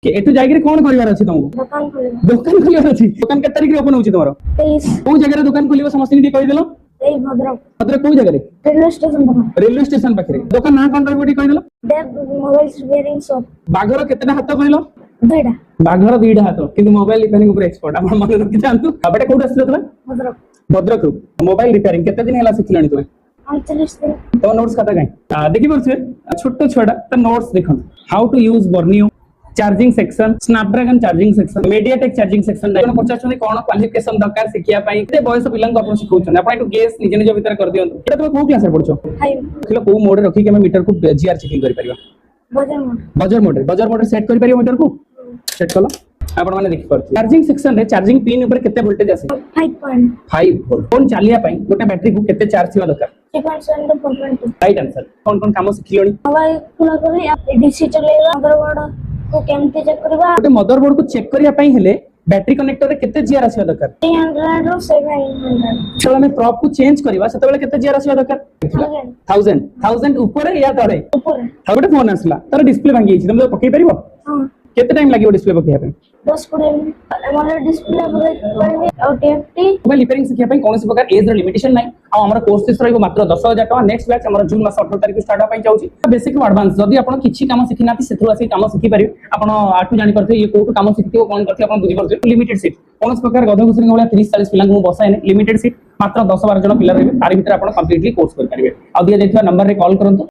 एठु जाई कोन करिवार अछि तुमको दुकान खोलिवार अछि दुकान के तारिख रे ओपन होछि तमरो 23 को जगह रे दुकान खोलिबो समस्त के कहि देलो ए भद्रक भद्रक को जगह रे रेलवे स्टेशन पाखरे दुकान ना कोन रहबोटी कहि देलो देव मोबाइल रिपेयरिंग शॉप बाघर केतेटा हाथ कहलो दुईटा बाघर दुईटा हाथ किंतु मोबाइल रिपेयरिंग ऊपर एक्सपर्ट आपण मन रखि जानतु बेटा कोड आछलो तबे भद्रक भद्रक मोबाइल रिपेयरिंग केते दिन हला सिखलानी तबे 39 दिन तो नोट्स खाता काई देखि परछे छोटो छोडा त नोट्स देखन हाउ टू यूज बर्नियो charging section Snapdragon charging section MediaTek charging section आपण पचाछनी कोन क्वालिफिकेशन दरकार सिखिया पई एते बयस पिलांक आपण सिखौछन आपण एटू गेस निजे निजे भीतर कर दियंतु एटा तो को क्लास रे पढछो 5 खिलो को मोड रे रखी के मीटर को जीआर चेकिंग करि परिबा बजर मोड सेट करि परिबा मीटर को सेट कलो आपण माने देखि परछ चार्जिंग सेक्शन रे चार्जिंग पिन ऊपर केते वोल्टेज आसे 5.5 वोल्ट फोन चालिया पई गोटे बैटरी को केते चार्ज थिबा दरकार 3.7 to 4.2 राइट आंसर कोन काम सिखिलोनी मोबाइल खुला करी डीसी चलेगा मदरबोर्ड को केमते चेक करबा गोटे मदरबोर्ड को चेक करिया पई हेले बैटरी कनेक्टर रे केते जीआर आसीबा दरकार 300 रो 700 चलो हमें प्रॉप को चेंज करबा सेते बेले केते जीआर आसीबा दरकार 1000 ऊपर या तळे ऊपर गोटे फोन आसला तार डिस्प्ले भांगी छि तुम पकई परिबो हां केते टाइम लागियो डिस्प्ले पकई पे 10-20 मिनिट हमर डिस्प्ले पकई और टीएफटी मोबाइल रिपेयरिंग सिखिया पई कोनोसी प्रकार एज रो लिमिटेशन নাই आ हमर कोर्स फीस रहइबो मात्र 10000 टका नेक्स्ट बैच हमर जून मास 18 तारिख स्टार्ट पई जाउची बेसिक रो एडवांस जदी आपण किछि काम सिखि नाती सेथु आसी काम सिखि परिबे आपण आठु जानि करथे ये कोटु काम सिखिथिबो कोन करथे आपण बुझि परथे लिमिटेड सीट कोनोसी प्रकार गध घुसरी गळा 30-40 पिलांक मु बसायने लिमिटेड सीट मात्र 10-12 जन पिला रहबे तारि भीतर आपण कंप्लीटली कोर्स कर परिबे आ दिया जायथिबा नंबर रे कॉल करंतु।